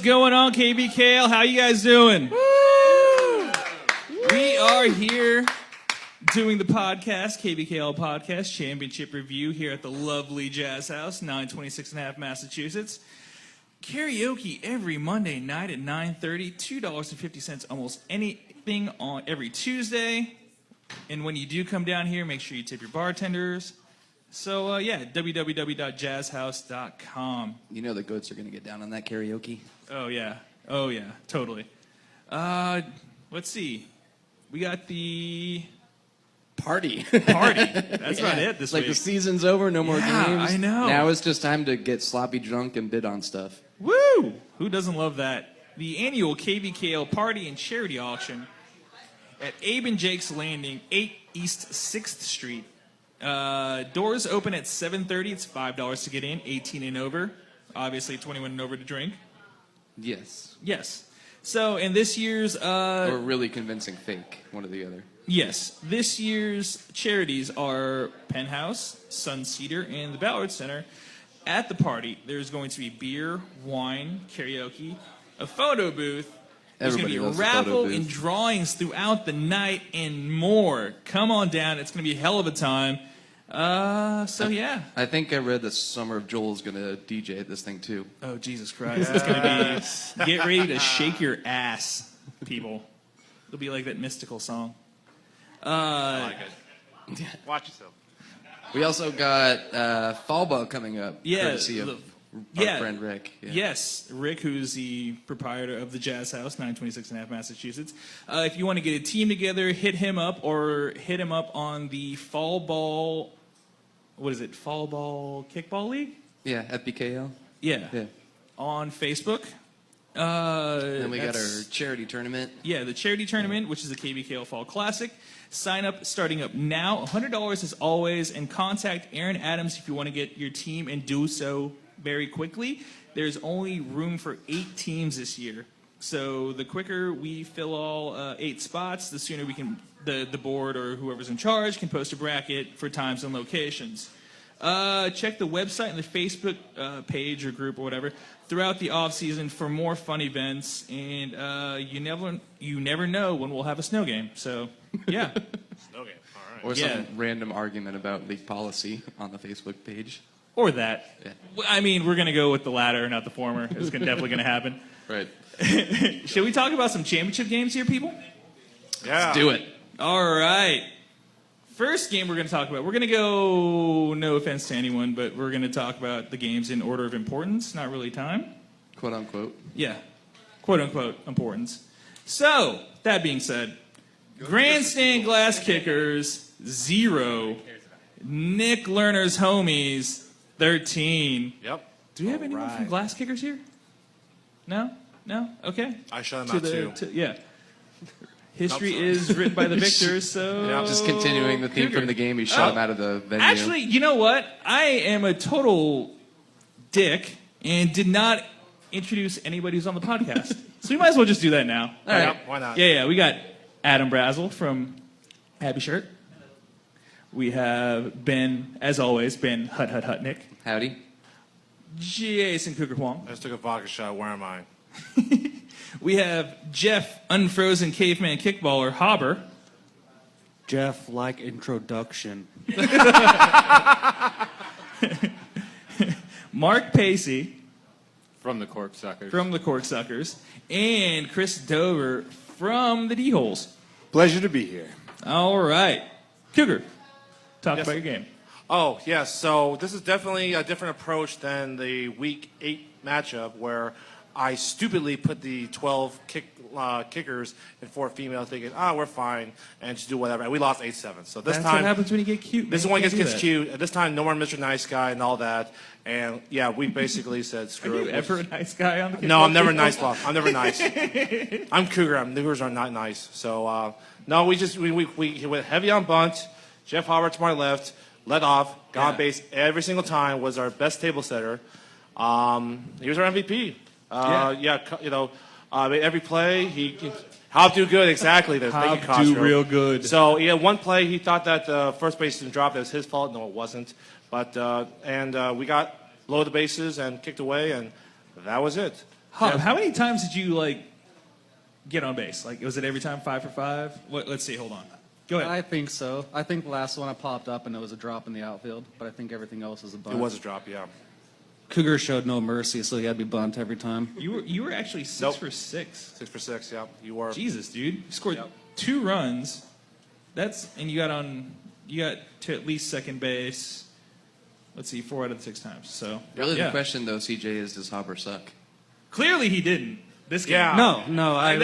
going on, KBKL? How you guys doing? Woo! We are here doing the podcast, KBKL Podcast Championship Review here at the lovely Jazz House, 926 and a half Massachusetts. Karaoke every Monday night at 9:30, $2.50 almost anything on every Tuesday. And when you do come down here, make sure you tip your bartenders. So, www.jazzhouse.com. You know the goats are going to get down on that karaoke. Oh, yeah, totally. Let's see. We got the... Party. That's about it this week. Like the season's over, no more games. I know. Now it's just time to get sloppy drunk and bid on stuff. Woo! Who doesn't love that? The annual KBKL Party and Charity Auction at Abe and Jake's Landing, 8 East 6th Street. Doors open at 7:30. It's $5 to get in, 18 and over. Obviously, 21 and over to drink. Yes. So, in this year's... or really convincing fake, one or the other. Yes. This year's charities are Penthouse, Sun Cedar, and the Ballard Center. At the party, there's going to be beer, wine, karaoke, a photo booth. There's going to be a raffle and drawings throughout the night and more. Come on down. It's going to be a hell of a time. Yeah. I think I read that Summer of Joel is going to DJ at this thing, too. Oh, Jesus Christ. It's going to be, get ready to shake your ass, people. It'll be like that mystical song. I like it. Watch yourself. We also got Fall Ball coming up. Yeah. Courtesy of our friend Rick. Yeah. Yes, Rick, who's the proprietor of the Jazz House, 926 and a half Massachusetts. If you want to get a team together, hit him up on the Fall Ball, what is it, Fall Ball Kickball League? Yeah, FBKL. Yeah. On Facebook. Then we got our charity tournament. Yeah, the charity tournament, which is the KBKL Fall Classic. Sign up starting up now. $100 as always, and contact Aaron Adams if you want to get your team and do so very quickly. There's only room for 8 teams this year. So the quicker we fill all 8 spots, the sooner we can the board or whoever's in charge can post a bracket for times and locations. Check the website and the Facebook page or group or whatever throughout the off season for more fun events. And you never know when we'll have a snow game. So yeah, Snow game. All right. Or some random argument about league policy on the Facebook page. Or that. Yeah. I mean, we're gonna go with the latter, not the former. It's definitely gonna happen. Right. Should we talk about some championship games here, people? Yeah. Let's do it. All right. First game we're going to talk about, we're going to go, no offense to anyone, but we're going to talk about the games in order of importance, not really time. Quote unquote. Yeah. Quote unquote importance. So, that being said, Grandstand Glass Kickers, 0. Nick Lerner's homies, 13. Yep. Do we have anyone from Glass Kickers here? No? Okay. I shut them out too. Yeah. History is written by the victors, so... Yeah, just continuing the theme from the game, he shot him out of the venue. Actually, you know what? I am a total dick and did not introduce anybody who's on the podcast. So we might as well just do that now. All right. Why not? Yeah, we got Adam Brazel from Happy Shirt. We have Ben, as always, Ben Hutnick. Howdy. Jason Cougar Huang. I just took a vodka shot. Where am I? We have Jeff, Unfrozen Caveman Kickballer, Hobber. Jeff, like introduction. Mark Pacey. From the Corksuckers. From the Corksuckers. And Chris Dover from the D-Holes. Pleasure to be here. All right. Cougar, talk about your game. Oh, yes. So this is definitely a different approach than the Week 8 matchup where I stupidly put the 12 kickers and 4 females thinking, we're fine, and just do whatever. And we lost 8-7. So this That's time... what happens when you get cute. This is when it gets cute. This time, no more Mr. Nice Guy and all that. And, yeah, we basically said, screw it. Are you ever a nice guy on the kickball? No, I'm never nice, boss. I'm never nice. I'm Cougar. Cougars are not nice. So, no, we went heavy on bunt. Jeff Howard to my left, led off, got on base every single time, was our best table setter. He was our MVP. Every play, Hop do good, exactly. Thank you, Hop do Costco. real good. So, he had one play, he thought that the first baseman dropped. It was his fault. No, it wasn't. But, we got low the bases and kicked away, and that was it. How many times did you like get on base? Like, was it every time 5 for 5? Let's see. Hold on. Go ahead. I think so. I think the last one I popped up and it was a drop in the outfield, but I think everything else is a bunt. It was a drop, yeah. Cougar showed no mercy, so he had to be bunt every time. You were actually 6 Nope. for 6. 6 for 6, yeah. You were. Jesus, dude. You scored Yep. 2 runs. And you got to at least second base. Let's see, 4 out of the 6 times. So Really, yeah. the question though, CJ, is does Hopper suck? Clearly he didn't. This game. Yeah. No, I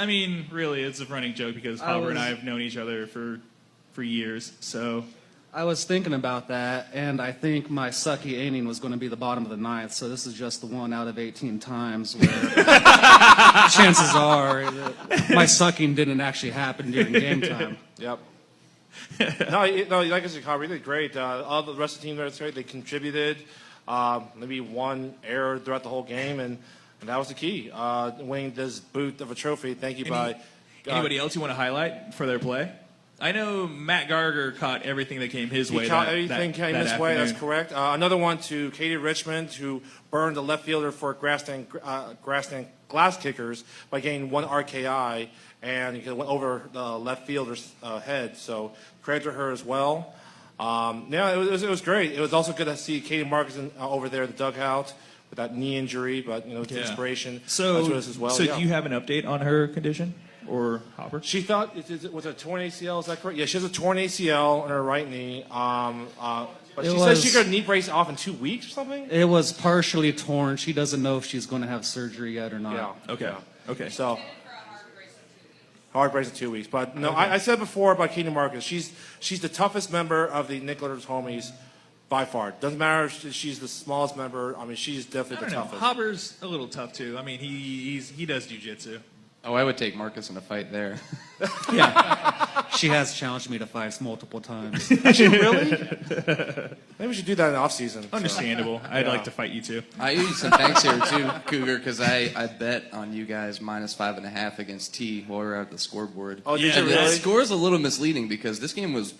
mean, really, it's a running joke because Hopper and I have known each other for years. So I was thinking about that, and I think my sucky inning was going to be the bottom of the ninth, so this is just the 1 out of 18 times where chances are that my sucking didn't actually happen during game time. Yep. no, like I said, Hopper, really great. All the rest of the team there, it's great. They contributed. Maybe one error throughout the whole game, and that was the key. Winning this boot of a trophy. Thank you, anybody else you want to highlight for their play? I know Matt Garger caught everything that came his way. He caught everything came that his way. That's afternoon. correct. Another one to Katie Richmond, who burned the left fielder for grassland glass kickers by getting 1 RKI, and he went over the left fielder's head. So credit to her as well. Yeah, it was great. It was also good to see Katie Marcus over there in the dugout with that knee injury, but it's inspiration to us as well. So do you have an update on her condition or Hopper? She thought it was a torn ACL. Is that correct? Yeah, she has a torn ACL in her right knee. But she said she got a knee brace off in 2 weeks or something. It was partially torn. She doesn't know if she's going to have surgery yet or not. Yeah. Okay. Yeah. Okay. So hard brace in 2 weeks. But no, I said before about Katie Marcus. She's the toughest member of the Nickler's homies by far. Doesn't matter if she's the smallest member. I mean, she's definitely the toughest. Hopper's a little tough too. I mean, he does jujitsu. Oh, I would take Marcus in a fight there. She has challenged me to fights multiple times. Really? Maybe we should do that in the off season. Understandable. I'd like to fight you too. I owe you some thanks here too, Cougar, because I bet on you guys -5.5 against T while we were at the scoreboard. Oh, did Yeah, you And the really? score is a little misleading because this game was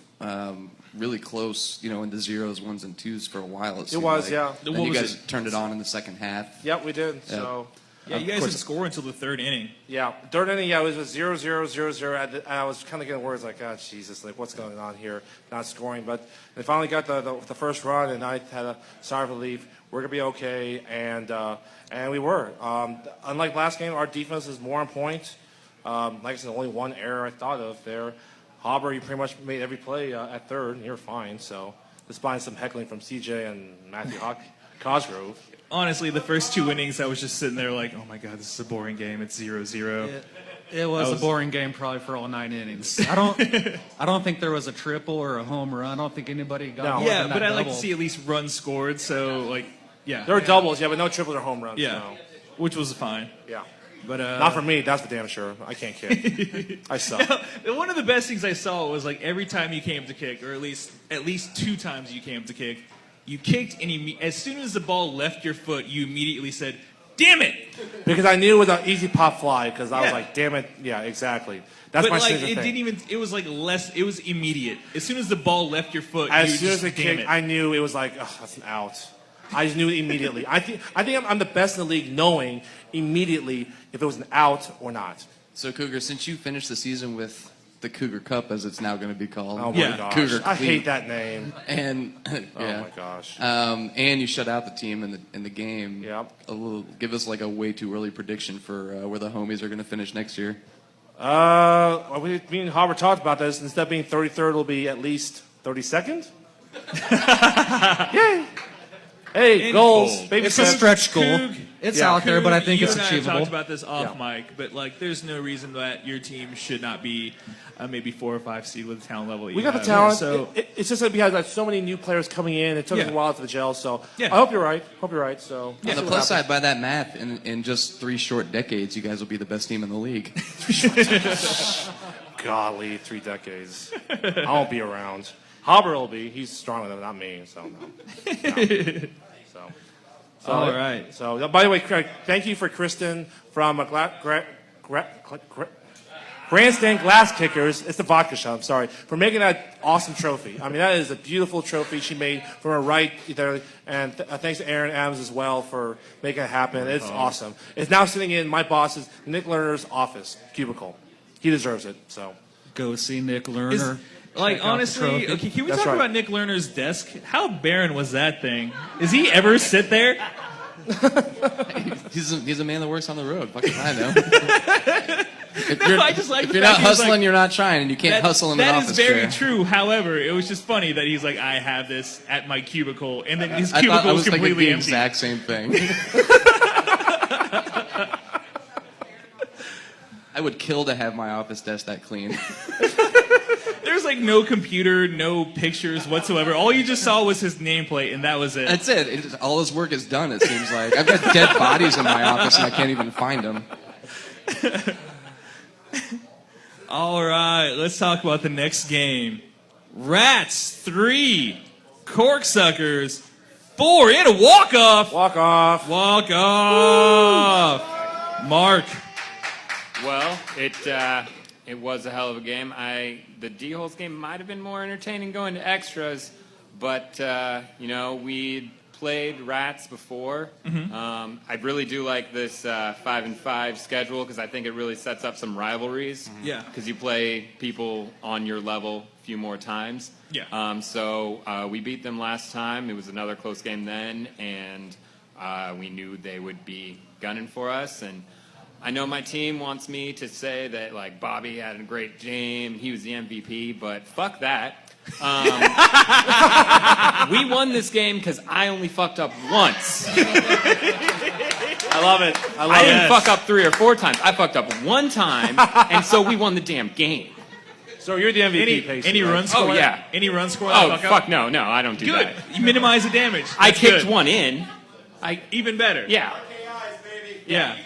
really close, in the 0s, 1s, and 2s for a while. It seemed was, like. yeah. Then What you was guys it? turned it on in the second half. Yep, we did. So. Yeah, you guys didn't score until the 3rd inning. Yeah, third inning, yeah, it was 0-0-0-0. I was kind of getting words like, oh, Jesus, like, what's going on here? Not scoring. But they finally got the first run, and I had a sigh of relief. We're going to be okay, and we were. Unlike last game, our defense is more on point. Like I said, only one error I thought of there. Hopper, you pretty much made every play at third, and you're fine. So, despite some heckling from CJ and Matthew Cosgrove. Honestly, the first 2 innings, I was just sitting there like, oh my God, this is a boring game. It's 0-0. It was a boring game probably for all 9 innings. I don't think there was a triple or a home run. I don't think anybody got more Yeah, than but that I like to double. see at least runs scored. So, like, yeah. There were doubles, yeah, but no triples or home runs. Yeah, No. which was fine. Yeah. But Not for me, that's for damn sure. I can't kick. I suck. One of the best things I saw was like every time you came to kick, or at least 2 times you came to kick, you kicked, and as soon as the ball left your foot, you immediately said, "Damn it!" Because I knew it was an easy pop fly, because I was Yeah. like, damn it. Yeah, exactly. That's But my like signature it thing. didn't even. It was like less. It was immediate. As soon as the ball left your foot, As you soon just as it damn kicked, it. I knew it was like, oh, that's an out. I just knew it immediately. I think I'm the best in the league knowing immediately if it was an out or not. So, Cougar, since you finished the season with the Cougar Cup, as it's now going to be called, Oh my Yeah. gosh. Cougar I Cleat. hate that name. and Oh yeah. my gosh. And you shut out the team in the game. Yep. Give us like a way too early prediction for where the homies are going to finish next year. Me and Howard talked about this. Instead of being 33rd, it'll be at least 32nd. Yay! Hey, And goals. goal. Baby It's a steps. stretch goal. Coug- It's Yeah. out there, but I think you it's and I have achievable. talked about this off Yeah. mic, but like, there's no reason that your team should not be maybe 4 or 5 seed with the talent level. That We you got the have. talent. So It's just that we had like, so many new players coming in. It took us Yeah. a while to gel. So Yeah. I hope you're right. So On we'll the see plus what side, happens. by that math, in just 3 short decades, you guys will be the best team in the league. Golly, 3 decades. I won't be around. Hobber will be. He's stronger than not me. So. No. So. all right. So, by the way, Craig, thank you for Kristen from Grandstand Glass Kickers, it's the vodka shop, I'm sorry, for making that awesome trophy. I mean, that is a beautiful trophy she made from her right there. And thanks to Aaron Adams as well for making it happen. It's awesome. It's now sitting in my boss's, Nick Lerner's office, cubicle. He deserves it, so. Go see Nick Lerner. Like, Check out the honestly, trophy. okay, can we That's talk right. about Nick Lerner's desk? How barren was that thing? Does he ever sit there? He's a man that works on the road. Fucking I know. If I just like if the you're fact not he was hustling, like, you're not trying, and you can't hustle in an That office is very chair. true. However, it was just funny that he's like, I have this at my cubicle, and then his I cubicle thought I was was thinking completely the empty. exact same thing. I would kill to have my office desk that clean. There's like no computer, no pictures whatsoever. All you just saw was his nameplate, and that was it. That's it. All his work is done, it seems like. I've got dead bodies in my office, and I can't even find them. All right, let's talk about the next game. Rats 3, Corksuckers 4 in a walk-off. Walk off. Walk-off. Mark. Well, it was a hell of a game. The D-Holes game might have been more entertaining going to extras, but we played Rats before. I really do like this 5-and-5 schedule because I think it really sets up some rivalries. Yeah. Because you play people on your level a few more times. Yeah. So we beat them last time. It was another close game then, and we knew they would be gunning for us. And I know my team wants me to say that like Bobby had a great game, he was the MVP, but fuck that. We won this game because I only fucked up once. I love it. I didn't fuck up 3 or 4 times. I fucked up one time, and so we won the damn game. So you're the MVP, Pacey, Any right? run score? Oh, yeah. Any run score? Oh, that fuck no, I don't do Good. that. You minimize the damage. I That's kicked good. one in. Even better. Yeah. Yeah.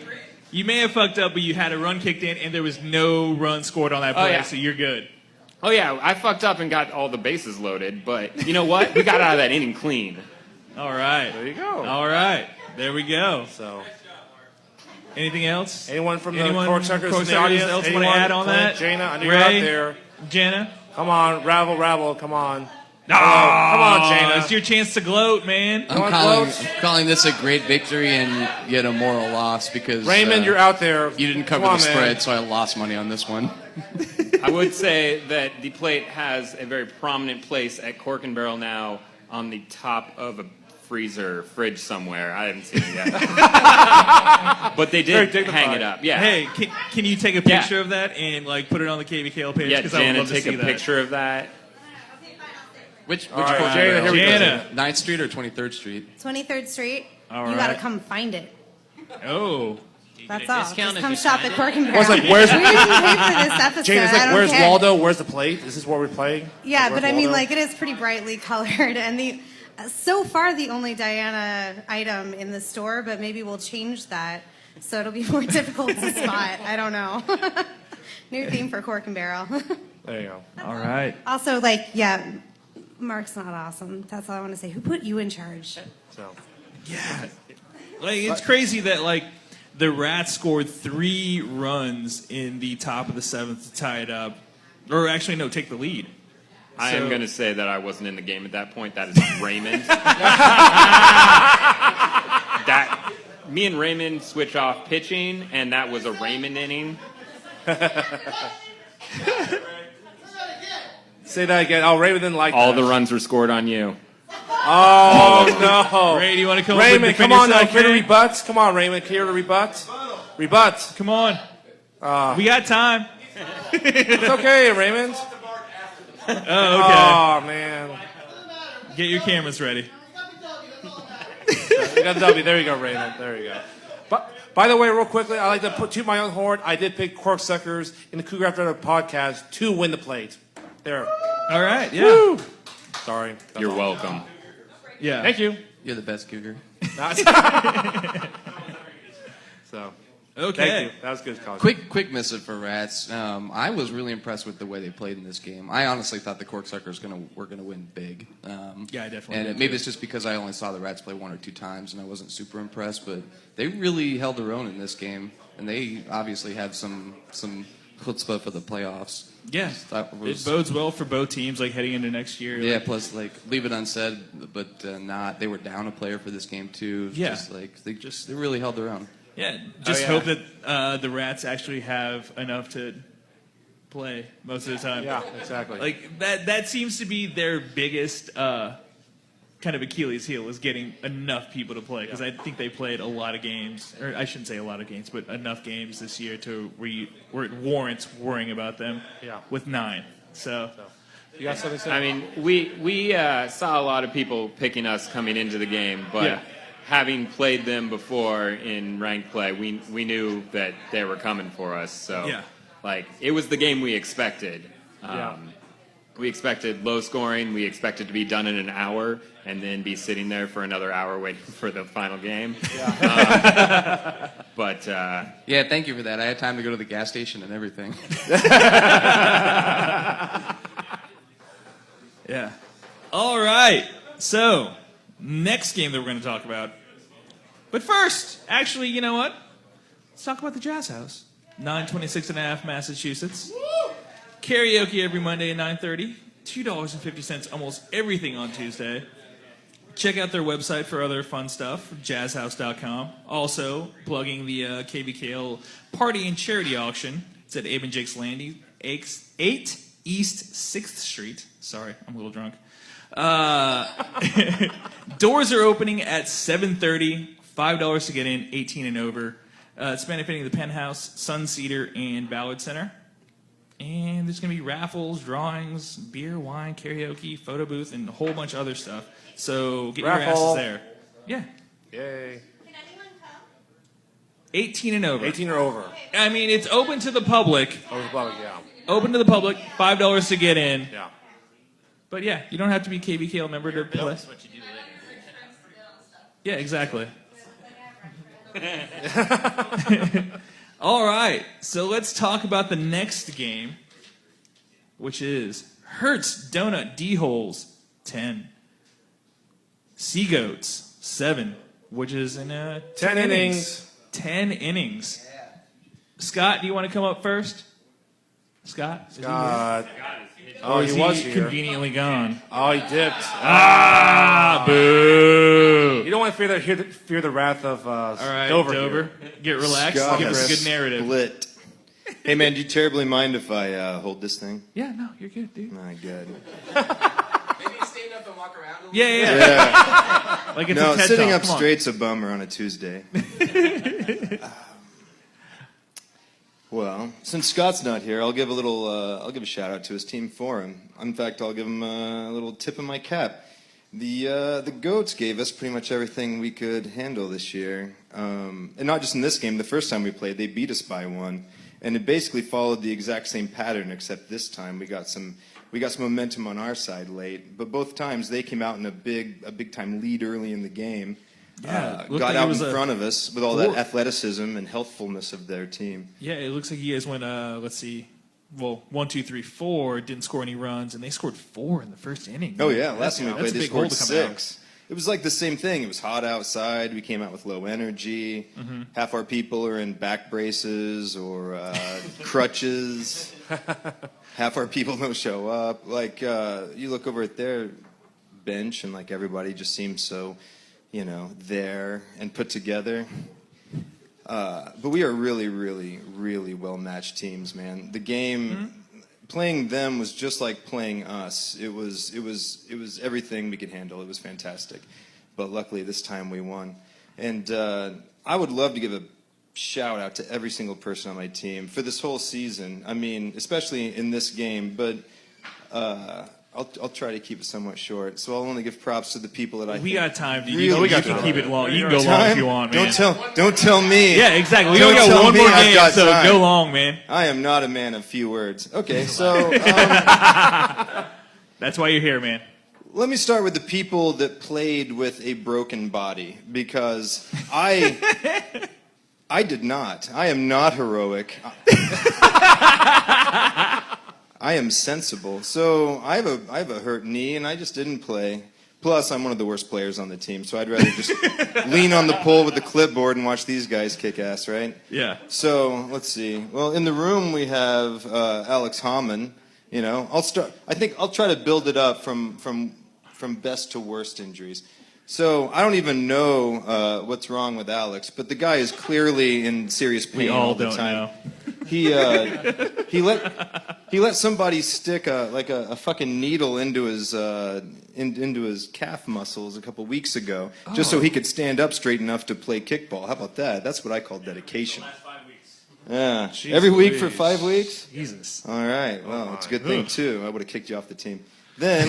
You may have fucked up, but you had a run kicked in, and there was no run scored on that play, yeah. so you're good. Oh, yeah, I fucked up and got all the bases loaded, but you know what? We got out of that inning clean. All right. There you go. All right. There we go. So, Anything else? anyone from Anyone the Corksuckers in the Corksuckers audience? else Anyone? want to add on Clint, that? Jana, I know you're Ray? out there. Jenna? Come on, rabble, come on. No, come on, Jana. It's your chance to gloat, man. Come on, I'm Floats. calling this a great victory and yet a moral loss because Raymond, you're out there. you didn't cover Come on, the man. spread, so I lost money on this one. I would say that the plate has a very prominent place at Cork and Barrel now on the top of a fridge somewhere. I haven't seen it yet. But they Very did dignified. hang it up. Yeah. Hey, can you take a picture of that and like put it on the KVKL page? Yeah, Because I would Jana, love to take see a that. picture of that. Which All right, Cork Jana, here we go. Jana. 9th Street or 23rd Street? 23rd Street. All You gotta right. come find it. Oh. That's all. Just come shop at Cork and Barrel. It's like, where's We didn't pay for this episode. Jane, it's I like, don't where's care. Waldo? Where's the plate? Is this what we're playing? Yeah, Where's but I mean, Waldo? like, it is pretty brightly colored, and so far the only Diana item in the store, but maybe we'll change that so it'll be more difficult to spot. I don't know. New theme for Cork and Barrel. There you go. All right. Also, like, yeah, Mark's not awesome. That's all I want to say. Who put you in charge? So, Like it's crazy that like the Rats scored 3 runs in the top of the 7th to tie it up, or actually no, take the lead. I So- am going to say that I wasn't in the game at that point. That is Raymond. Me and Raymond switch off pitching, and that was a Raymond inning. say that again. Oh, Raymond didn't like All that. the runs were scored on you. Oh, no. Ray, do you want to come up Raymond, and come defend on now. yourself, Care to man? rebut? Come on, Raymond. Care to rebut? Rebut. Come on. We got time. It's okay, Raymond. Oh, okay. Oh, man. Get your cameras ready. We got a W. There you go, Raymond. There you go. But, by the way, real quickly, I like to toot my own horn. I did pick Corksuckers in the Cougar After Dark podcast to win the plate. There. All right. Yeah. Woo! Sorry. That's You're all. welcome. Yeah. Thank you. You're the best Cougar. So, Okay. thank you. That was good, Colin. Quick missive for Rats. I was really impressed with the way they played in this game. I honestly thought the Corksuckers were gonna win big. Yeah, I definitely And did, maybe too. it's just because I only saw the Rats play 1 or 2 times, and I wasn't super impressed. But they really held their own in this game, and they obviously have some chutzpah for the playoffs. Yeah, That was- it bodes well for both teams, like heading into next year. Yeah, Like, plus like leave it unsaid, but not. They were down a player for this game too. Yeah. Just like they really held their own. yeah. Just yeah. hope that the Rats actually have enough to play most of the time. Yeah, exactly. Like that seems to be their biggest kind of Achilles heel is getting enough people to play, because I think they played a lot of games, or I shouldn't say a lot of games, but enough games this year to where it warrants worrying about them. Yeah. With 9. So You got something to say? I mean, we saw a lot of people picking us coming into the game, but Yeah. having played them before in ranked play, we knew that they were coming for us. So, Yeah. like, it was the game we expected. Yeah. We expected low scoring. We expected to be done in an hour and then be sitting there for another hour waiting for the final game. But Yeah, thank you for that. I had time to go to the gas station and everything. yeah. All right. So next game that we're going to talk about. But first, actually, you know what? Let's talk about the Jazz House. 926 and a half Massachusetts. Karaoke every Monday at 9:30. $2.50 almost everything on Tuesday. Check out their website for other fun stuff, jazzhouse.com. Also, plugging the KBKL Party and Charity Auction. It's at Abe and Jake's Landing, 8 East 6th Street. Sorry, I'm a little drunk. Doors are opening at 7:30. $5 to get in, 18 and over. It's benefiting the Penthouse, Sun Cedar, and Ballard Center. And there's going to be raffles, drawings, beer, wine, karaoke, photo booth, and a whole bunch of other stuff. So get your Raffle. asses there. Yeah. Yay. 18 and over. 18 or over. I mean, it's open to the public. Over the public, yeah. Open to the public. $5 to get in. Yeah. But yeah, you don't have to be a KBKL member to play. Yeah, exactly. All right, so let's talk about the next game, which is Hertz Donut D-Holes 10, Sea Goats 7, which is in 10 innings. 10 innings. Scott, do you want to come up first? Scott? Is he here? Oh, Or he is was here. conveniently gone. Oh, he dipped. Ah, boo! You don't want to fear the wrath of All right, Dover. Dover, here. get relaxed. Scott Give us a has good narrative. Split. Hey man, do you terribly mind if I hold this thing? Yeah, no, you're good, dude. My God. Maybe stand up and walk around a little Yeah. Yeah. Like it's No, a TED sitting Talk. up Come on. straight's a bummer on a Tuesday. Well, since Scott's not here, I'll give a shout out to his team for him. In fact, I'll give him a little tip of my cap. The Goats gave us pretty much everything we could handle this year, and not just in this game. The first time we played, they beat us by 1, and it basically followed the exact same pattern, except this time we got some momentum on our side late. But both times they came out in a big time lead early in the game. Yeah, it looked Got like it out was in a front of us with all four. that athleticism and healthfulness of their team. Yeah, it looks like you guys went. Let's see. Well, 1, 2, 3, 4 didn't score any runs, and they scored 4 in the first inning. Oh yeah, last time we That's played a they big hole scored to come out. 6. It was like the same thing. It was hot outside. We came out with low energy. Mm-hmm. Half our people are in back braces or crutches. Half our people don't show up. Like you look over at their bench, and like everybody just seems so, there and put together. But we are really, really, really well-matched teams, man. The game, playing them was just like playing us. It was everything we could handle. It was fantastic. But luckily, this time we won. And I would love to give a shout out to every single person on my team for this whole season. I mean, especially in this game. But I'll try to keep it somewhat short. So I'll only give props to the people that I We think got time, dude. really You got can time. keep it long. You can go long if you want, man. Don't tell me. Yeah, exactly. We Don't only got tell one me more I've game, got so time. go long, man. I am not a man of few words. Okay, so That's why you're here, man. let me start with the people that played with a broken body, because I did not. I am not heroic. I am sensible. So I have a hurt knee, and I just didn't play Plus, I'm one of the worst players on the team, so I'd rather just lean on the pole with the clipboard and watch these guys kick ass, right? Yeah. So let's see. Well, in the room we have Alex Hammond. You know, I'll start. I think I'll try to build it up from best to worst injuries. So I don't even know what's wrong with Alex, but the guy is clearly in serious pain We all the don't time. know. He let somebody stick a fucking needle into his into his calf muscles a couple weeks ago, just so he could stand up straight enough to play kickball. How about that? That's what I call dedication. Yeah, every week for 5 weeks. Jesus. All right. Well, it's a good thing too. I would have kicked you off the team. Then,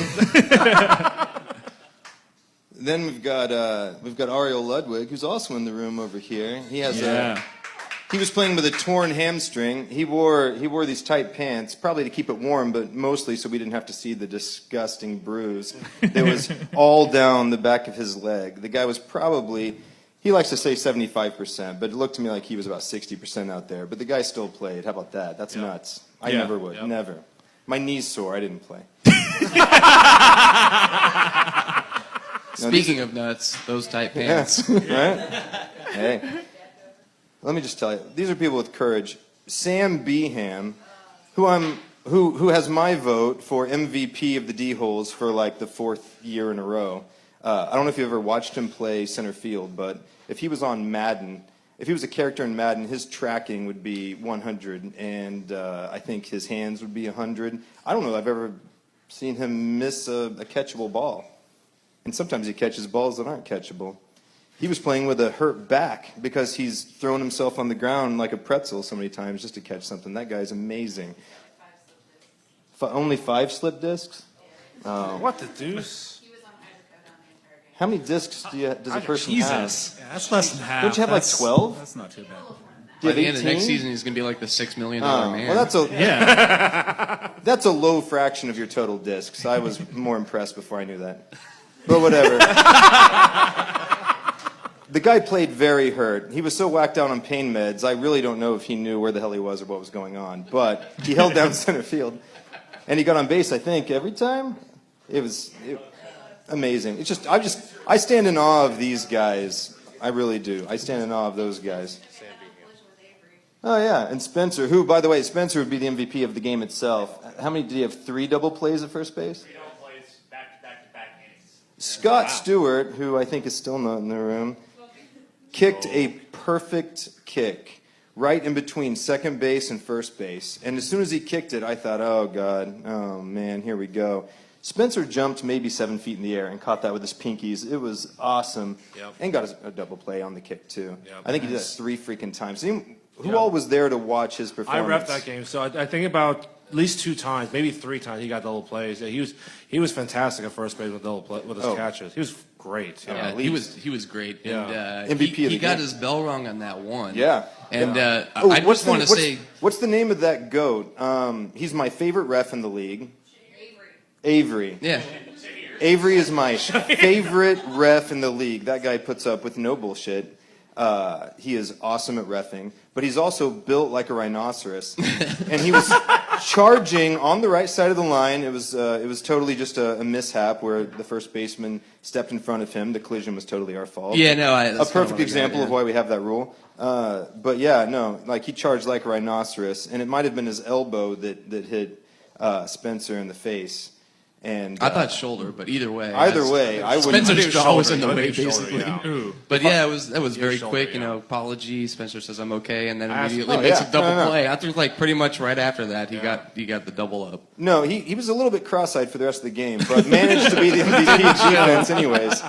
then we've got Ariel Ludwig, who's also in the room over here. He has he was playing with a torn hamstring. He wore these tight pants, probably to keep it warm, but mostly so we didn't have to see the disgusting bruise that was all down the back of his leg. The guy was probably, he likes to say 75%, but it looked to me like he was about 60% out there. But the guy still played. How about that? That's nuts. I never would. Never. My knee's sore. I didn't play. Speaking of nuts, those tight pants. Right? Hey. Let me just tell you, these are people with courage. Sam Beeham, who has my vote for MVP of the D-holes for like the 4th year in a row. I don't know if you ever watched him play center field, but if he was on Madden, if he was a character in Madden, his tracking would be 100, and I think his hands would be 100. I don't know if I've ever seen him miss a catchable ball. And sometimes he catches balls that aren't catchable. He was playing with a hurt back because he's thrown himself on the ground like a pretzel so many times just to catch something. That guy's amazing. Only 5 slip discs? Oh. What the deuce? How many discs does a person have? Jesus. Yeah, that's less than half. Don't you have like 12? That's not too bad. By the end of next season, he's going to be like the $6 million man. Well, that's a low fraction of your total discs. I was more impressed before I knew that. But whatever. The guy played very hurt. He was so whacked out on pain meds, I really don't know if he knew where the hell he was or what was going on. But he held down center field. And he got on base, I think, every time. It was amazing. It's just, I stand in awe of these guys. I really do. I stand in awe of those guys. Oh, yeah. And Spencer, who, by the way, Spencer would be the MVP of the game itself. How many did he have? 3 double plays at first base? 3 double plays, back-to-back innings. Scott Stewart, who I think is still not in the room, kicked a perfect kick right in between second base and first base. And as soon as he kicked it, I thought, oh, God, oh, man, here we go. Spencer jumped maybe 7 feet in the air and caught that with his pinkies. It was awesome. Yep. And got a double play on the kick, too. Yep. I think he did that 3 freaking times. Who all was there to watch his I performance? ref that game, so I think about at least 2 times, maybe 3 times, he got double plays. Yeah, he was fantastic at first base with with his catches. He was great. Yeah, he was great. Yeah. And, MVP of the he got game. his bell rung on that one. Yeah. And Oh, I just want to say, what's the name of that goat? He's my favorite ref in the league. Avery. yeah, Avery is my favorite ref in the league. That guy puts up with no bullshit. He is awesome at reffing, but he's also built like a rhinoceros. And he was charging on the right side of the line. It was totally just a mishap where the first baseman stepped in front of him. The collision was totally our fault. yeah, no, A perfect example of why we have that rule. But yeah, no, like he charged like a rhinoceros, and it might have been his elbow that hit Spencer in the face. And I thought shoulder, but either way, I would. Spencer's jaw was in the I way, think shoulder, basically. yeah. But yeah, that was very shoulder, quick. yeah. You know, apology. Spencer says I'm okay, and then Ask- immediately Oh, makes yeah. a double No. play. After like pretty much right after that, he got the double up. No, he was a little bit cross-eyed for the rest of the game, but managed to be the MVP of defense anyways.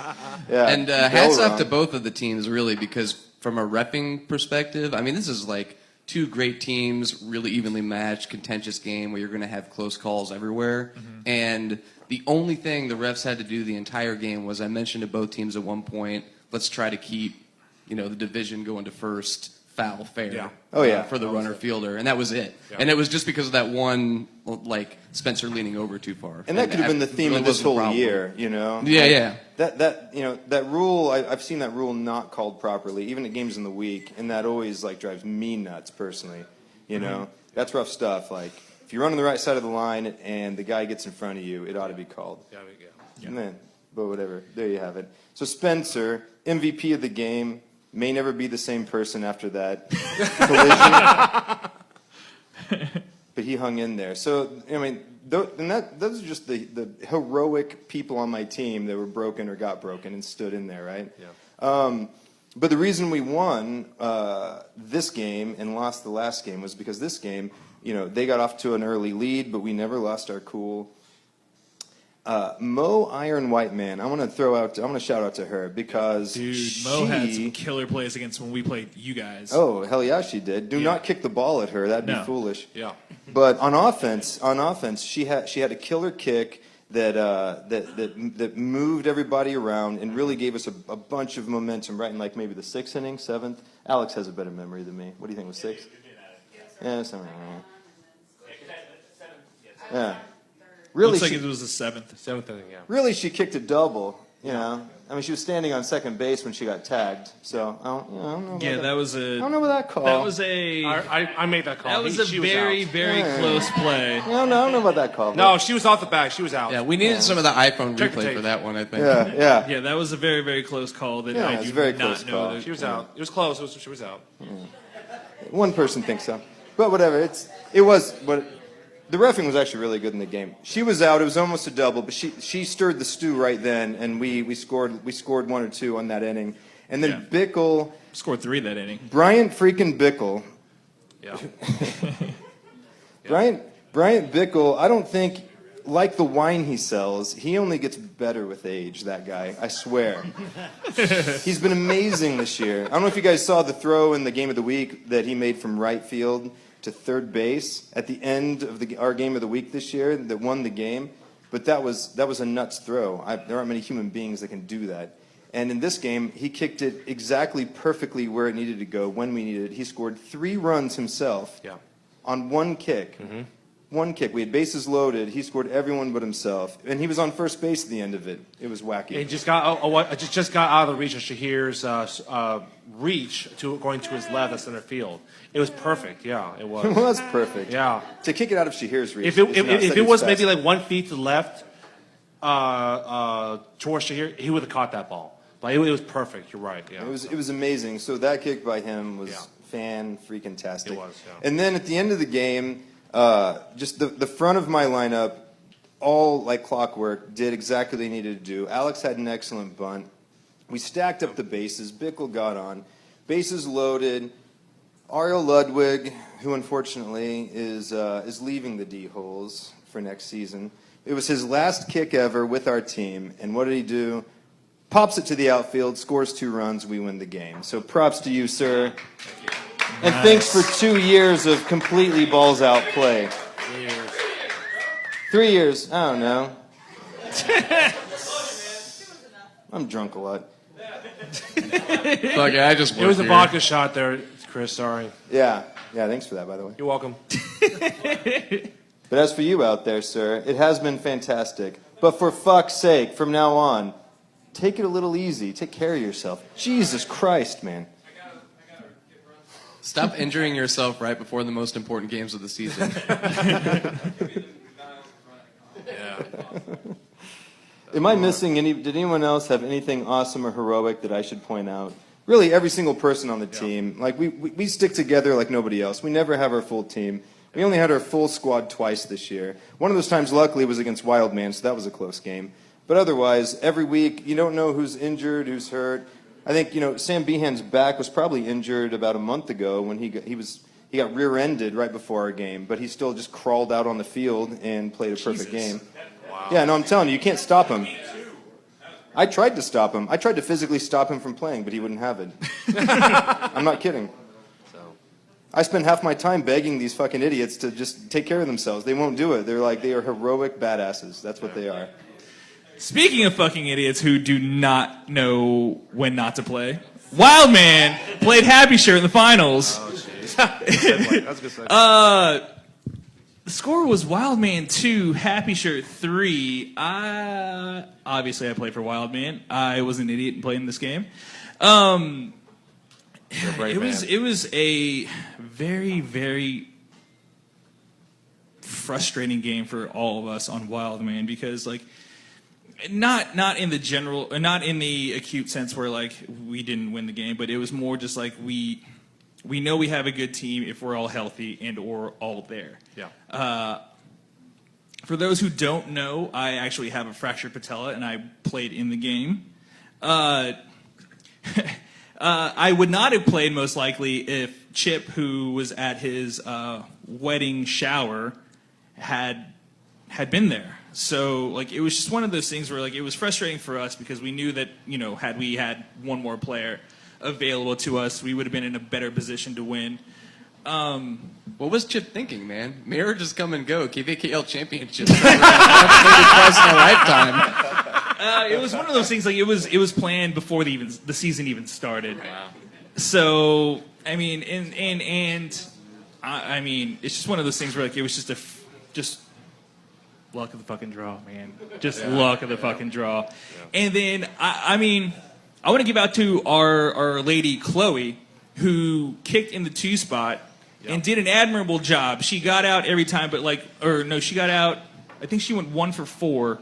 Yeah. And Bell hats off rung. to both of the teams, really, because from a repping perspective, I mean, this is like 2 great teams, really evenly matched, contentious game where you're going to have close calls everywhere. And the only thing the refs had to do the entire game was, I mentioned to both teams at one point, let's try to keep, the division going to first, foul, fair. Yeah. Oh, yeah. For the runner fielder, and that was it. Yeah. And it was just because of that one, like Spencer leaning over too far. And that could have been the theme really of this wasn't a whole problem. year, Yeah, yeah. That rule, I've seen that rule not called properly, even at games in the week, and that always like drives me nuts personally. That's rough stuff. Like if you run on the right side of the line and the guy gets in front of you, it ought to be called. Yeah. Man, but whatever. There you have it. So Spencer, MVP of the game, may never be the same person after that collision. But he hung in there. So, I mean, those are just the heroic people on my team that were broken or got broken and stood in there, right? Yeah. But the reason we won this game and lost the last game was because this game, they got off to an early lead, but we never lost our cool. Mo Iron White Man, I want to shout out to her because Mo had some killer plays against when we played you guys. Oh, hell yeah, she did. Do not kick the ball at her. That'd be foolish. Yeah. But on offense, she had a killer kick that moved everybody around and really gave us a bunch of momentum right in like maybe the 6th inning, 7th. Alex has a better memory than me. What do you think, was 6? Yeah, something like that. Yeah. Really, Looks like it was the 7th. 7th inning, yeah. Really, she kicked a double. I mean, she was standing on second base when she got tagged. So I don't know. Yeah, that was I don't know about that call. That was a. I made that call. That was a very close play. I don't know about that call. No, she was off the back. She was out. Yeah, we needed some of the iPhone replay for that one, I think. Yeah. Yeah, that was a very, very close call that I it was do a very not close know. call. that- She was out. It was close. She was out. One person thinks so, but whatever. The reffing was actually really good in the game. She was out. It was almost a double, but she stirred the stew right then, and we scored 1 or 2 on that inning. And then Bickle Scored 3 that inning. Bryant freaking Bickle. Yeah. Bryant Bickle, I don't think, like the wine he sells, he only gets better with age, that guy. I swear. He's been amazing this year. I don't know if you guys saw the throw in the game of the week that he made from right field to third base at the end of our game of the week this year that won the game. But that was a nuts throw. There aren't many human beings that can do that. And in this game, he kicked it exactly perfectly where it needed to go when we needed it. He scored 3 runs himself on 1 kick. Mm-hmm. 1 kick. We had bases loaded. He scored everyone but himself. And he was on first base at the end of it. It was wacky. He just got out of the reach of Shahir's reach to going to his left at center field. It was perfect. Yeah, it was. It was perfect. Yeah. To kick it out of Shahir's reach. If it was maybe like 1 feet to the left towards Shahir, he would have caught that ball. But it was perfect. You're right. Yeah. It was amazing. So that kick by him was fan-freaking-tastic. It was, yeah. And then at the end of the game, just the front of my lineup, all like clockwork, did exactly what they needed to do. Alex had an excellent bunt. We stacked up the bases. Bickle got on. Bases loaded. Ariel Ludwig, who unfortunately is leaving the D-holes for next season. It was his last kick ever with our team. And what did he do? Pops it to the outfield, scores 2 runs, we win the game. So props to you, sir. And thanks for 2 years of completely balls out play. 3 years. I don't know. I'm drunk a lot. Fuck it, I just It was a work here. vodka shot there, Chris. Sorry. Yeah, thanks for that, by the way. You're welcome. But as for you out there, sir, it has been fantastic. But for fuck's sake, from now on, take it a little easy. Take care of yourself. Jesus Christ, man. Stop injuring yourself right before the most important games of the season. Am I missing any? Did anyone else have anything awesome or heroic that I should point out? Really, every single person on the team. Like, we stick together like nobody else. We never have our full team. We only had our full squad twice this year. One of those times, luckily, was against Wildman, so that was a close game. But otherwise, every week, you don't know who's injured, who's hurt. I think, Sam Behan's back was probably injured about a month ago when he got rear-ended right before our game, but he still just crawled out on the field and played a perfect game. Wow. Yeah, no, I'm telling you, you can't stop him. I tried to stop him. I tried to physically stop him from playing, but he wouldn't have it. I'm not kidding. I spend half my time begging these fucking idiots to just take care of themselves. They won't do it. They are heroic badasses. That's what they are. Speaking of fucking idiots who do not know when not to play, Wildman played Happy Shirt in the finals. Oh, jeez. That's a good segue. The score was Wildman 2, Happy Shirt 3. Obviously, I played for Wildman. I was an idiot and played in this game. It was a very, very frustrating game for all of us on Wildman because, like, not in the general, not in the acute sense where like we didn't win the game, but it was more just like we know we have a good team if we're all healthy and or all there. Yeah. For those who don't know, I actually have a fractured patella, and I played in the game. I would not have played most likely if Chip, who was at his wedding shower, had been there. So like it was just one of those things where like it was frustrating for us because we knew that had we had one more player available to us, we would have been in a better position to win. What was Chip thinking, man? Mirror just come and go. KVKL championships. Maybe twice in a lifetime. It was one of those things like it was planned before the season even started. Wow. So I mean, I mean, it's just one of those things where like it was just luck of the fucking draw, man. Just luck of the fucking draw. Yeah. And then I mean, I want to give out to our lady Chloe, who kicked in the 2 spot. Yep. And did an admirable job. She got out every time, but she got out. I think she went 1 for 4,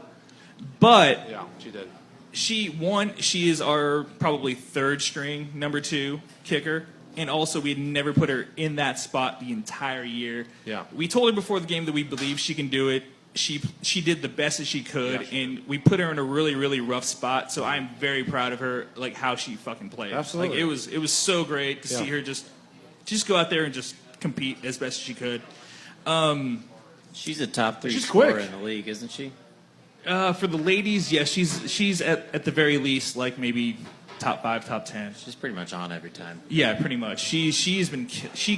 but yeah, she did. She won. She is our probably 3rd string number 2 kicker, and also we had never put her in that spot the entire year. Yeah, we told her before the game that we believe she can do it. She did the best that she could, and we put her in a really really rough spot. So I'm very proud of her, like how she fucking played. Absolutely, like it was so great to see her just go out there and just compete as best as she could. She's a top 3 she's scorer quick in the league, isn't she? For the ladies, yes, she's at the very least like maybe top 5, top 10. She's pretty much on every time. Yeah, pretty much. She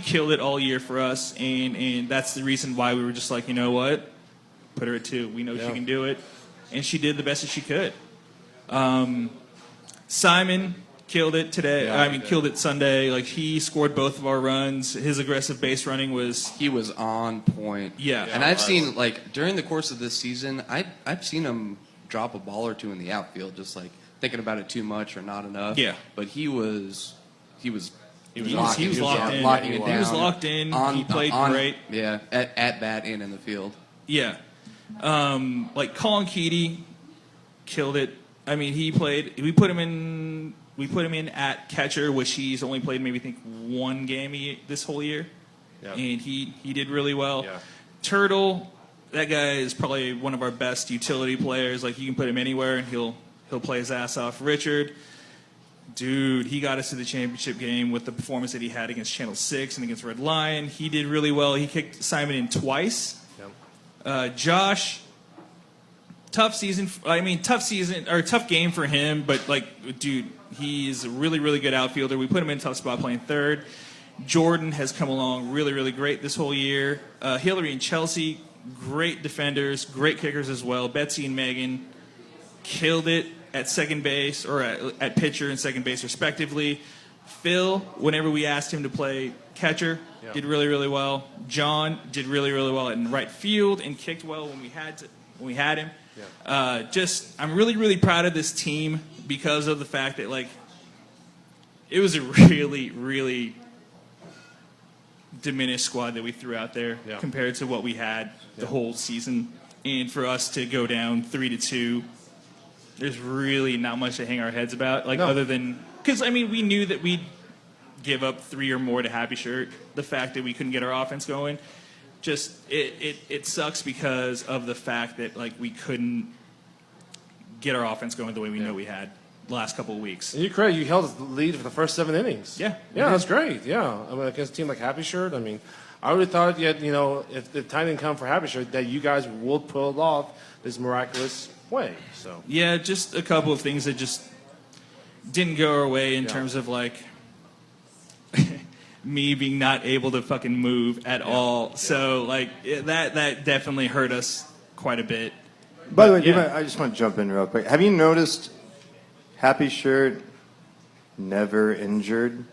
killed it all year for us, and that's the reason why we were just like, you know what, put her at 2. We know she can do it, and she did the best that she could. Simon killed it today. Yeah, I mean, killed it Sunday. Like he scored both of our runs. His aggressive base running was. He was on point. Yeah. And I've seen like during the course of this season, I've seen him drop a ball or 2 in the outfield, just like thinking about it too much or not enough. Yeah. But he was locked in. Locking it down. He was locked in. He played great. Yeah. At bat and in the field. Yeah. Like Colin Keaty killed it. I mean, he played. We put him in at catcher, which he's only played maybe I think 1 game this whole year, and he did really well. Yeah. Turtle, that guy is probably one of our best utility players. Like you can put him anywhere and he'll play his ass off. Richard, dude, he got us to the championship game with the performance that he had against Channel 6 and against Red Lion. He did really well. He kicked Simon in twice. Yep. Josh. Tough season or tough game for him, but like, dude, he's a really, really good outfielder. We put him in a tough spot playing 3rd. Jordan has come along really, really great this whole year. Hillary and Chelsea, great defenders, great kickers as well. Betsy and Megan killed it at second base or at pitcher and second base respectively. Phil, whenever we asked him to play catcher, did really, really well. John did really, really well in right field and kicked well when we had him. I'm really, really proud of this team because of the fact that, like, it was a really, really diminished squad that we threw out there compared to what we had the whole season. And for us to go down 3-2, there's really not much to hang our heads about, other than because, I mean, we knew that we'd give up 3 or more to Happy Shirt. The fact that we couldn't get our offense going. Just it sucks because of the fact that like we couldn't get our offense going the way we know we had the last couple of weeks. And you're correct. You held the lead for the first 7 innings. Yeah, that's great. Yeah, I mean against a team like Happy Shirt. I mean, I would have thought if the time didn't come for Happy Shirt that you guys would pull it off this miraculous way. So yeah, just a couple of things that just didn't go our way in terms of like. Me being not able to fucking move at all. So, like, that definitely hurt us quite a bit. By the way, I just want to jump in real quick. Have you noticed Happy Shirt never injured?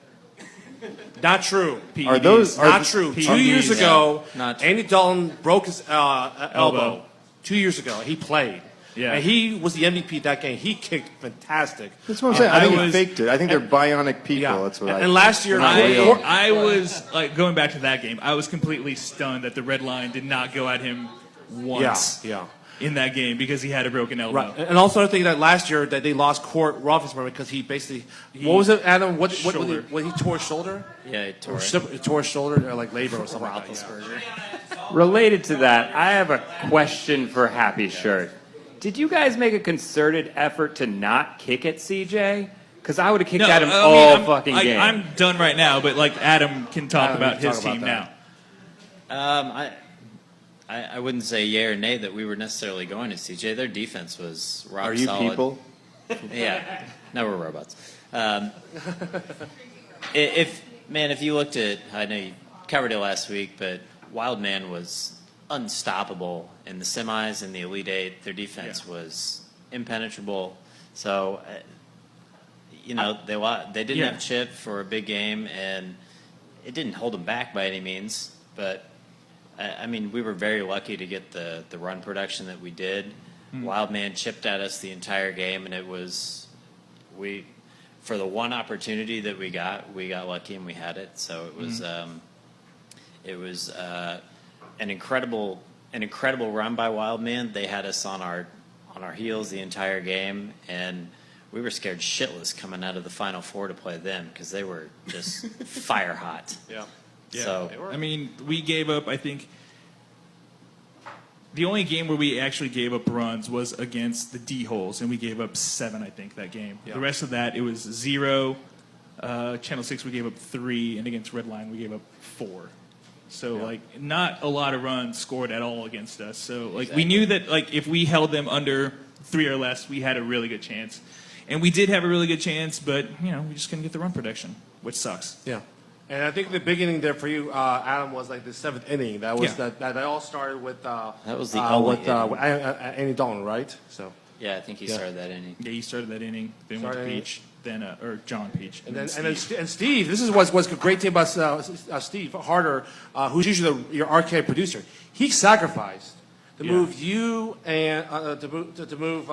Not true. Are those not true? 2 years ago, Andy Dalton broke his elbow. 2 years ago, he played. Yeah. And he was the MVP that game. He kicked fantastic. That's what I'm saying. I think he faked it. I think they're bionic people. Yeah. That's what and last year, I was like going back to that game. I was completely stunned that the red line did not go at him once. Yeah. in that game because he had a broken elbow. Right, and also I think that last year that they lost Court Roethlisberger because he basically, what was it, Adam? What he tore his shoulder? Yeah, he tore Or it. tore his shoulder, or like labor or something like that. Roethlisberger. Related to that, I have a question for Happy Shirt. Did you guys make a concerted effort to not kick at CJ? Because I would have kicked at him fucking game. I'm done right now, but like Adam can talk Adam about can his talk about team that. now. I wouldn't say yay or nay that we were necessarily going to CJ. Their defense was rock Are you solid. people? Yeah. No, we're robots. If you looked at, I know you covered it last week, but Wildman was unstoppable in the semis and the Elite Eight. Their defense was impenetrable. So, they didn't have Chip for a big game, and it didn't hold them back by any means. But we were very lucky to get the run production that we did. Wildman chipped at us the entire game, and for the one opportunity that we got lucky and we had it. So it was an incredible run by Wildman. They had us on our heels the entire game, and we were scared shitless coming out of the Final Four to play them because they were just fire hot. Yeah. Yeah. So we gave up, I think, the only game where we actually gave up runs was against the D-holes, and we gave up 7, I think, that game. Yeah. The rest of that, it was 0. Channel 6, we gave up 3, and against Redline, we gave up 4. So, not a lot of runs scored at all against us. So, we knew that, if we held them under 3 or less, we had a really good chance. And we did have a really good chance, but, we just couldn't get the run production, which sucks. Yeah. And I think the big inning there for you, Adam, was like the 7th inning. That was that all started with that was the only inning. Andy Dalton, right? So Yeah, I think he started that inning. Yeah, he started that inning, then went to Peach, then or John Peach, and Steve. This is what's a great thing about Steve Harder, who's usually your arcade producer. He sacrificed to move you and to move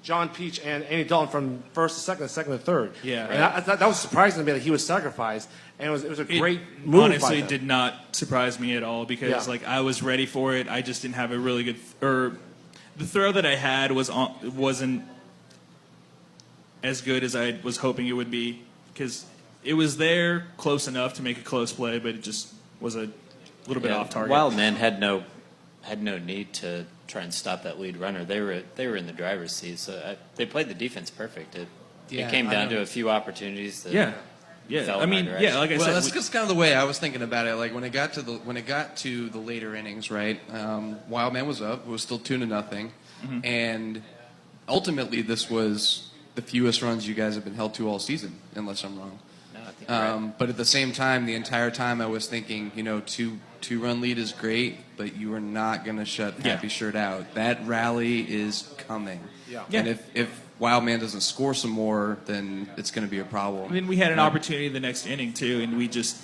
John Peach and Andy Dalton from first to second to third. Yeah, and I thought that was surprising to me that he was sacrificed, and it was a great move. Honestly, by them. did not surprise me at all because I was ready for it. I just didn't have a really good the throw that I had wasn't as good as I was hoping it would be because it was there close enough to make a close play, but it just was a little bit off target. Wildman had no need to try and stop that lead runner. They were in the driver's seat, so they played the defense perfect. It came down to a few opportunities. That fell in my direction. Like I said, that's just kind of the way I was thinking about it. Like when it got to the later innings, right? Wildman was up. It was still 2-0, and ultimately this was the fewest runs you guys have been held to all season, unless I'm wrong. No, I think you're right. But at the same time, the entire time I was thinking, two-run lead is great, but you are not going to shut Happy Shirt out. That rally is coming. Yeah. And if Wildman doesn't score some more, then it's going to be a problem. I mean, we had an opportunity the next inning too, and we just,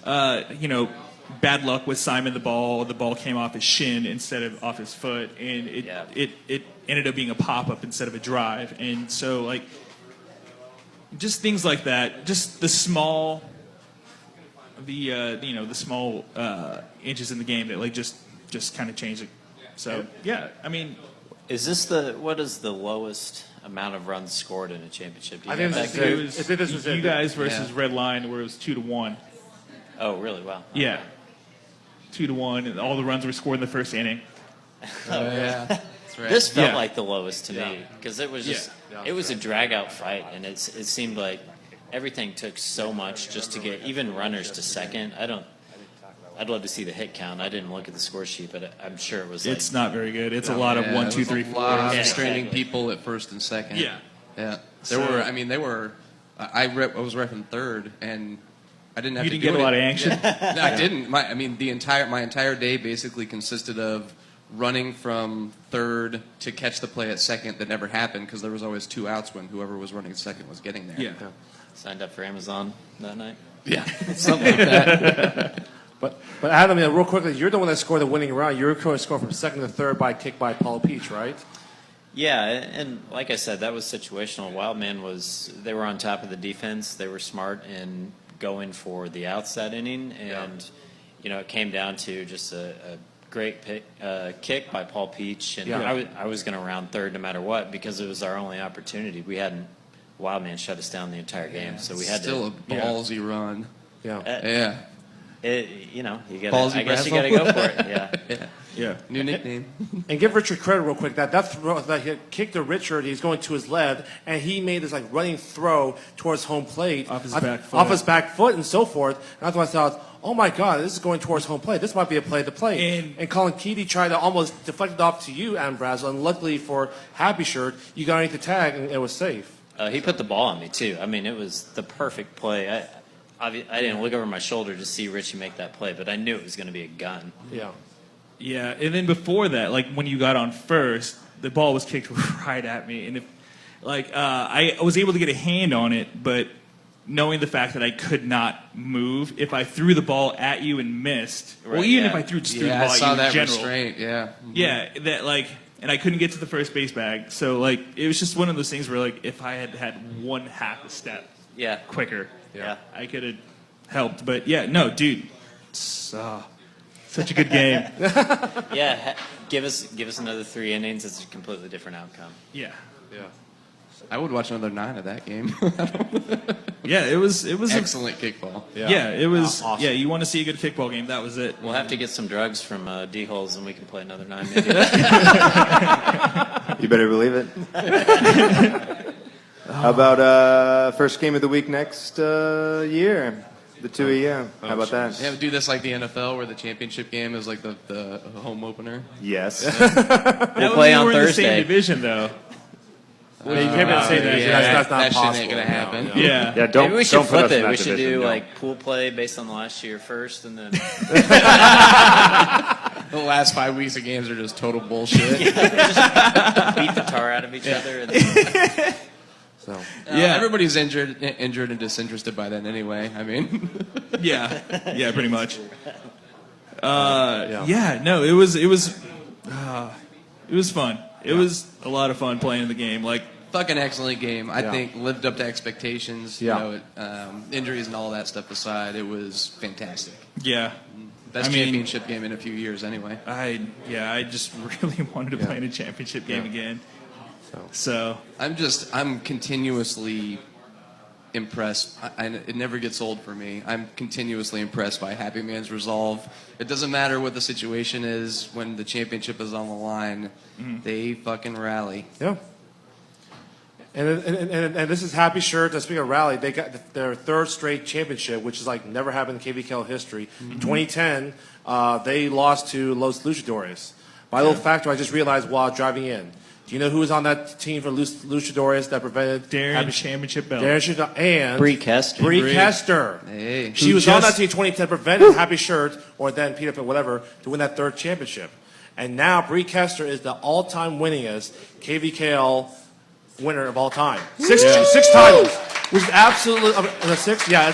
bad luck with Simon the ball. The ball came off his shin instead of off his foot, and it ended up being a pop-up instead of a drive. And so, just things like that, just the small, the small inches in the game that just kind of changed it. So what is the lowest amount of runs scored in a championship? Do you I have think that? this was you guys versus Red Line, where it was 2-1. Oh, really? Wow. Yeah, 2-1, and all the runs were scored in the first inning. That's right. This felt like the lowest to me because it was just Yeah, it was a drag out fight, and it seemed like everything took so much just to get even runners to second. I'd love to see the hit count. I didn't look at the score sheet, but I'm sure it was. It's not very good. It's a lot of 1, 2, 3, 4. A lot of Yeah, straining exactly. people at first and second. Yeah. Yeah. So- They were. I was repping third, and I didn't have You to didn't do get a lot of action. No, I didn't. My entire day basically consisted of running from third to catch the play at second that never happened because there was always 2 outs when whoever was running second was getting there. Yeah. Signed up for Amazon that night. Yeah. Something like that. But Adam, real quickly, you're the one that scored the winning run. You're going to score from second to third by a kick by Paul Peach, right? Yeah, and like I said, that was situational. Wildman they were on top of the defense. They were smart in going for the outs that inning, and it came down to just a kick by Paul Peach, and Yeah. I was going to round third no matter what because it was our only opportunity. We hadn't Wildman shut us down the entire game, so we had Still to. a ballsy run. Yeah. Yeah. You know, you got. Ballsy I guess you Brazzle? got to go for it. Yeah. Yeah. Yeah. New nickname. And give Richard credit real quick. That throw that he kicked to Richard, he's going to his left, and he made this like running throw towards home plate Off his back foot. off his back foot, and so forth. And that's why I thought, oh my God, this is going towards home plate. This might be a play to play. And Colin Keaty tried to almost deflect it off to you, Adam Brazel, and luckily for Happy Shirt, you got underneath the tag, and it was safe. He put the ball on me too. I mean, it was the perfect play. I didn't look over my shoulder to see Richie make that play, but I knew it was going to be a gun. Yeah. Yeah, and then before that, like when you got on first, the ball was kicked right at me, and I was able to get a hand on it, but knowing the fact that I could not move, if I threw the ball at you and missed, or Right, even yeah. if I threw the I ball saw at you that in general, restraint. Yeah. yeah, and I couldn't get to the first base bag, so it was just one of those things where if I had had one half a step Yeah. quicker, Yeah. I could have helped. But yeah, no, dude, it's, such a good game. Yeah. Give us another 3 innings. It's a completely different outcome. Yeah. Yeah. I would watch another 9 of that game. Yeah, it was Excellent kickball. Yeah, it was. Awesome. Yeah, you want to see a good kickball game? That was it. We'll have to get some drugs from D-Holes, and we can play another 9 maybe. You better believe it. How about first game of the week next year? The two of you. How about that? Yeah, we do this like the NFL, where the championship game is like the home opener. Yes. That We'll would play mean on we're in the Thursday. same division, though. Well, you can't say that. yeah, That's not that shit possible. ain't gonna happen. No. Yeah. Yeah, don't. Maybe we should don't put flip us in it. that We should division, do no. pool play based on the last year first, and then The last 5 weeks of games are just total bullshit. beat the tar out of each other. And then, So. Yeah. Everybody's injured and disinterested by then anyway. I mean, Yeah, pretty much. Yeah. Yeah, no, it was fun. It was a lot of fun playing the game. fucking excellent game. I Yeah. think lived up to expectations. Yeah. You know, injuries and all that stuff aside, it was fantastic. Yeah. Best I mean- championship game in a few years, anyway. I just really wanted to play in a championship game again. So I'm continuously impressed. It never gets old for me. I'm continuously impressed by Happy Man's resolve. It doesn't matter what the situation is. When the championship is on the line, they fucking rally. Yeah. And this is Happy Shirt. Speaking of rally, they got their third straight championship, which is like never happened in KVKL history. In 2010, they lost to Los Luchadores. By a little factor I just realized while driving in. Do you know who was on that team for Luchadores that prevented Darren Championship belt. Darren Championship and Bree Kester. Bree Bree. Kester. Hey. She Who was on that just- team in 2010, prevented Happy Shirt or then Peter Pan, whatever, to win that third championship. And now Bree Kester is the all-time winningest KVKL winner of all time. Six titles, which is absolutely it's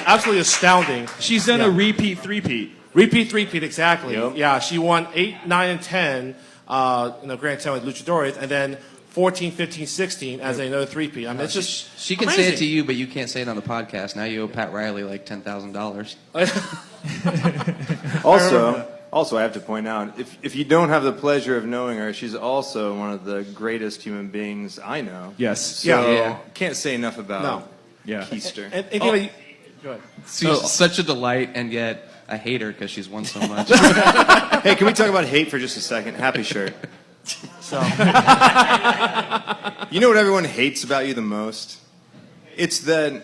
absolutely astounding. She's done a repeat three-peat. Repeat, exactly. Yep. Yeah, she won 8, 9, and 10 in the Grand Slam with Luchadores, and then 14, 15, 16 as another three-peat. I mean, it's just She can crazy. say it to you, but you can't say it on the podcast. Now you owe Pat Riley like $10,000. Also, I have to point out, if you don't have the pleasure of knowing her, she's also one of the greatest human beings I know. Yes. So Yeah. can't say enough about No. Yeah. Keister. And anyway, go ahead. She's such a delight, and yet I hate her because she's won so much. Hey, can we talk about hate for just a second? Happy Shirt. So, You know what everyone hates about you the most? It's that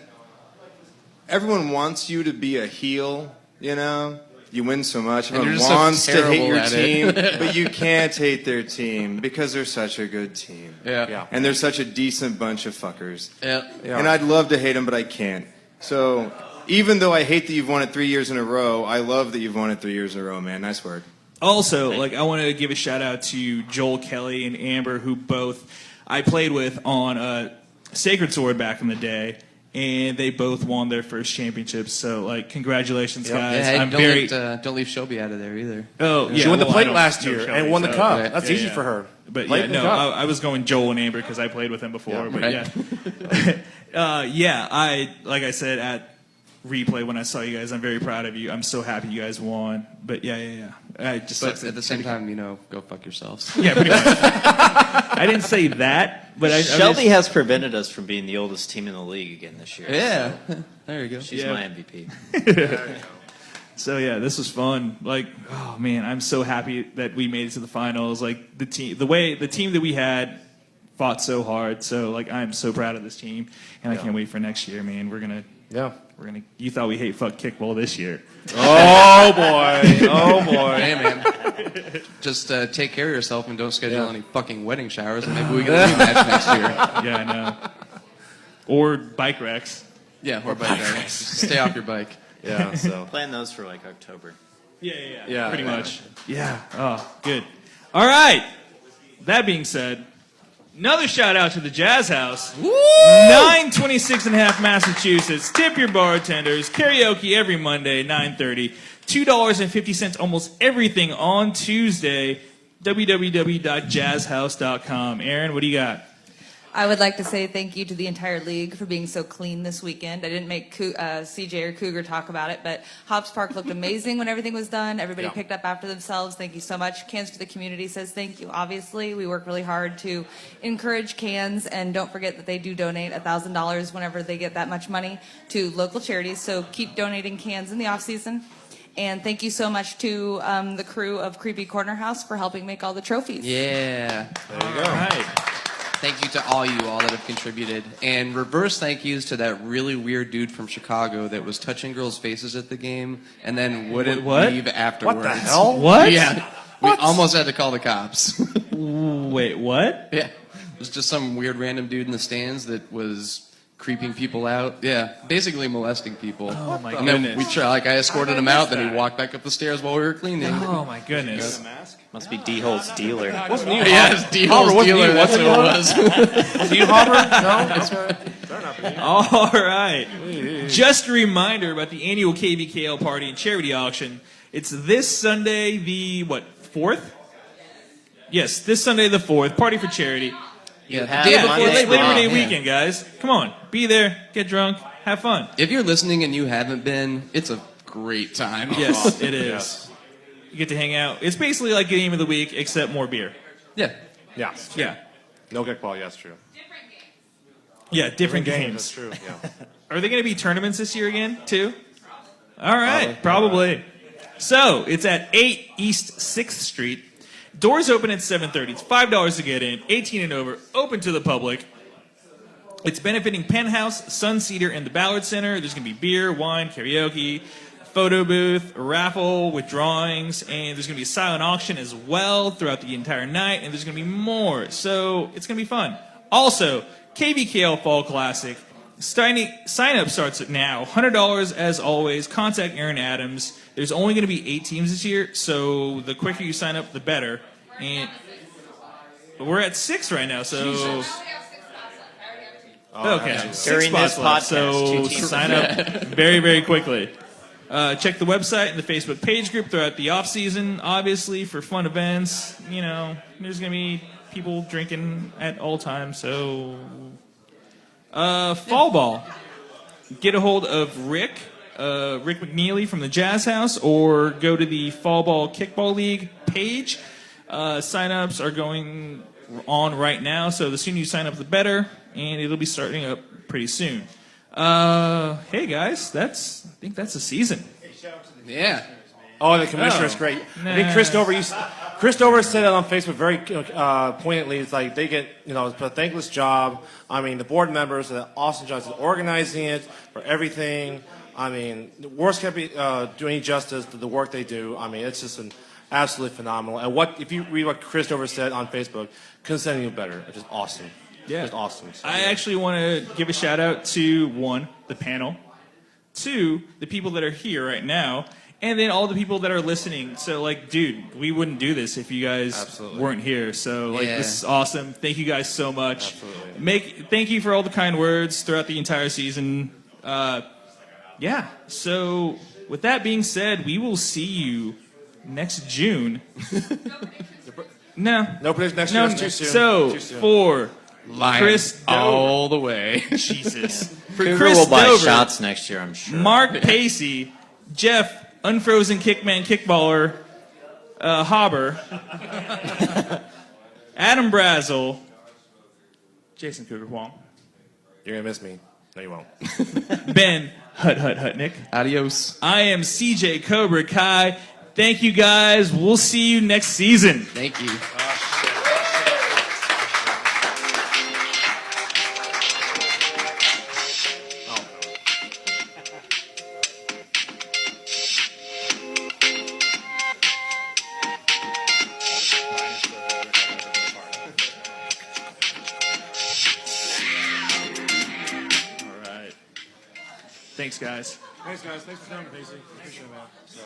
everyone wants you to be a heel, you know? You win so much. you're Everyone just so wants to hate terrible your at team, it. but you can't hate their team because they're such a good team. yeah. And they're such a decent bunch of fuckers. Yeah. Yeah. And I'd love to hate them, but I can't. So even though I hate that you've won it 3 years in a row, I love that you've won it 3 years in a row, man. Nice work. Also, I wanted to give a shout out to Joel Kelly and Amber, who both I played with on Sacred Sword back in the day, and they both won their first championships. So, congratulations, guys! Hey, I'm don't very. don't leave Shelby out of there either. Oh, yeah. She won the well, I plate don't last know year Shelby, and won the so- cup. Yeah. That's Yeah, easy yeah. for her. But Plate yeah, and no, cup. I was going Joel and Amber because I played with them before. Yeah, but right. like I said at replay when I saw you guys, I'm very proud of you. I'm so happy you guys won. But yeah. It just But sucks at the same time, go fuck yourselves. yeah, pretty much. I didn't say that, but Shelby has prevented us from being the oldest team in the league again this year. Yeah, there you go. She's Yeah. my MVP. So yeah, this was fun. Like, oh man, I'm so happy that we made it to the finals. Like the team that we had fought so hard. So like, I'm so proud of this team, and I can't wait for next year, man. We're gonna. You thought we hate fuck kickball this year. Oh boy! Oh boy! Hey man, just take care of yourself and don't schedule any fucking wedding showers, and maybe we get a rematch next year. Yeah, I know. Or bike wrecks. Yeah, or bike racks. Just stay off your bike. Yeah. So. Plan those for like October. Yeah. Pretty much. Yeah. Oh, good. All right. That being said, another shout out to the Jazz House. 926 and a half Massachusetts. Tip your bartenders. Karaoke every Monday, 9:30. $2.50 almost everything on Tuesday. www.jazzhouse.com. Aaron, what do you got? I would like to say thank you to the entire league for being so clean this weekend. I didn't make CJ or Cougar talk about it, but Hobbs Park looked amazing when everything was done. Everybody picked up after themselves. Thank you so much. Cans for the Community says thank you. Obviously, we work really hard to encourage cans, and don't forget that they do donate $1,000 whenever they get that much money to local charities. So keep donating cans in the off season. And thank you so much to the crew of Creepy Corner House for helping make all the trophies. Yeah. There you go. All right. Thank you to all that have contributed. And reverse thank yous to that really weird dude from Chicago that was touching girls' faces at the game and then wouldn't leave afterwards. What the hell? What? Yeah. We almost had to call the cops. Wait, what? Yeah. It was just some weird random dude in the stands that was creeping people out. Yeah. Basically molesting people. Oh, my And then goodness. I escorted him out, then he walked back up the stairs while we were cleaning. Oh, my goodness. Must be D-Hole's dealer. Wasn't you? Yeah, it's D-Hole's dealer, that's who it was. Was it you, Hopper? No. Okay. All right. Just a reminder about the annual KBKL party and charity auction. It's this Sunday, the 4th? Yes, this Sunday the 4th. Party for charity. You Yeah, have the day Yeah, before it's Monday Labor Day off. weekend, guys. Come on, be there, get drunk, have fun. If you're listening and you haven't been, it's a great time. Yes, it is. You get to hang out. It's basically like Game of the Week, except more beer. Yeah. Yeah. Yeah. No kickball. Yeah, that's true. Yeah, different That's games. true. Yeah. Are there going to be tournaments this year again, too? All right, probably. So, it's at 8 East 6th Street. Doors open at 7:30. It's $5 to get in, 18 and over, open to the public. It's benefiting Penthouse, Suncedar, and the Ballard Center. There's going to be beer, wine, karaoke, photo booth, a raffle with drawings, and there's going to be a silent auction as well throughout the entire night, and there's going to be more. So it's going to be fun. Also, KBKL Fall Classic. Sign up starts at now. $100 as always. Contact Aaron Adams. There's only going to be 8 teams this year, so the quicker you sign up, the better. And but we're at 6 right now, so okay, 6 During this spots left, podcast, so 2 teams. sign up very, very quickly. Check the website and the Facebook page group throughout the off season, obviously for fun events. There's going to be people drinking at all times. So, fall ball. Get a hold of Rick McNeely from the Jazz House, or go to the Fall Ball Kickball League page. Sign-ups are going on right now, so the sooner you sign up, the better, and it'll be starting up pretty soon. Hey guys, I think that's the season. Yeah. Oh, the commissioner's great. I think Chris Dover said it on Facebook very poignantly. It's like they get, it's a thankless job. I mean, the board members did an awesome job of organizing it for everything. I mean, the words can't be do any justice to the work they do. I mean, it's just absolutely phenomenal. And if you read what Chris Dover said on Facebook, couldn't say anything better. It's just awesome. Yeah. Just awesome. So, I actually want to give a shout out to 1, the panel, 2, the people that are here right now, and then all the people that are listening. So, dude, we wouldn't do this if you guys weren't here. So, this is awesome. Thank you guys so much. Absolutely. Thank you for all the kind words throughout the entire season. Yeah. So, with that being said, we will see you next June. No. No prediction next year. That's too soon. So, Too soon. for Chris Dover. all the way. Jesus. For Cougar Chris will buy Dover, shots next year, I'm sure. Mark Pacey, Jeff, Unfrozen Kickman Kickballer, Hobber, Adam Brazel, Jason Cougar Huang, You're gonna miss me. No, you won't. Ben Hutnick. Adios. I am CJ Cobra Kai. Thank you guys. We'll see you next season. Thank you. All right. Thanks, guys. Thanks, guys. Thanks for coming, Casey. Appreciate that. So.